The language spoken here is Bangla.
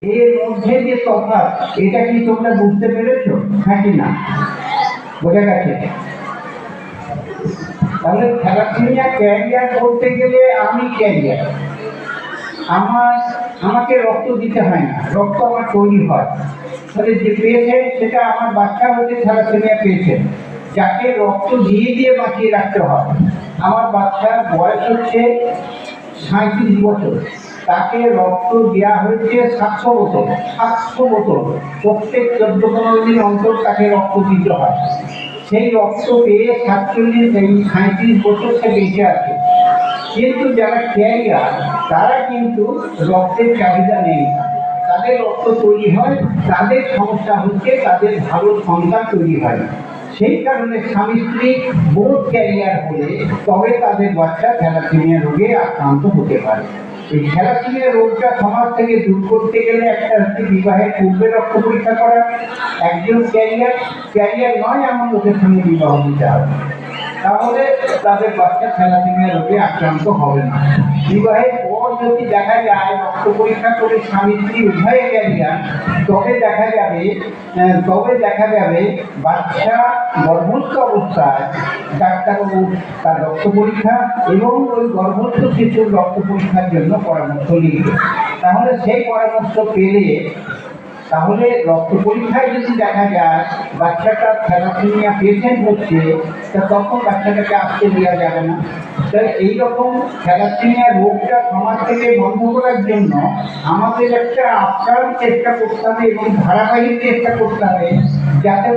এর মধ্যে যে তফাৎ, এটা কি তোমরা বুঝতে পেরেছো? হ্যাঁ কি না? বোঝা গেছে? তাহলে থ্যালাসেমিয়া ক্যারিয়ার করতে গেলে আমি ক্যারিয়ার, আমাকে রক্ত দিতে হয় না, রক্ত আমার তৈরি হয়। তাহলে যে পেশেন্ট, সেটা আমার বাচ্চা হচ্ছে থ্যালাসেমিয়া পেশেন্ট, যাকে রক্ত দিয়ে দিয়ে বাঁচিয়ে রাখতে হয়। আমার বাচ্চার বয়স হচ্ছে 37 বছর, তাকে রক্ত দেওয়া হয়েছে 700 বোতল। 700 বোতল প্রত্যেক 14-15 দিন অন্তর তাকে রক্ত দিতে হয়। সেই রক্ত পেয়ে 37 বছর সে বেঁচে আছে। কিন্তু যারা ক্যারিয়ার, তারা কিন্তু রক্তের চাহিদা নেই, তাদের রক্ত তৈরি হয়, তাদের সমস্যা হচ্ছে তাদের ভালো সন্তান তৈরি হয়। সেই কারণে স্বামী স্ত্রী বোধ ক্যারিয়ার হলে তবে তাদের বাচ্চা থ্যালাসেমিয়া রোগে আক্রান্ত হতে পারে। এই থ্যালাসেমিয়া রোগটা সমাজ থেকে দূর করতে গেলে একটা হচ্ছে বিবাহের পূর্বে রক্ত পরীক্ষা করা। একজন ক্যারিয়ার নয় এমন লোকের সঙ্গে বিবাহ দিতে হবে, তাহলে তাদের বাচ্চা থ্যালাসেমিয়া রোগে আক্রান্ত হবে না। বিবাহের পর যদি দেখা যায় রক্ত পরীক্ষা করে স্বামী স্ত্রী উভয়ে ক্যারিয়ার, তবে দেখা যাবে বাচ্চা গর্ভস্থ অবস্থায় ডাক্তারবাবু তার রক্ত পরীক্ষা এবং ওই গর্ভস্থ শিশুর রক্ত পরীক্ষার জন্য পরামর্শ লিখবে। তাহলে সেই পরামর্শ পেলে, তাহলে রক্ত পরীক্ষায় যদি দেখা যায় বাচ্চাটা থ্যালাসেমিয়া পেশেন্ট হচ্ছে, তা তখন বাচ্চাটাকে আসতে দেওয়া যাবে না। তাই এইরকম থ্যালাসেমিয়া রোগটা সমাজ থেকে বন্ধ করার জন্য আমাদের একটা আপ্রাণ চেষ্টা করতে হবে এবং ধারাবাহিক চেষ্টা করতে হবে, যাতে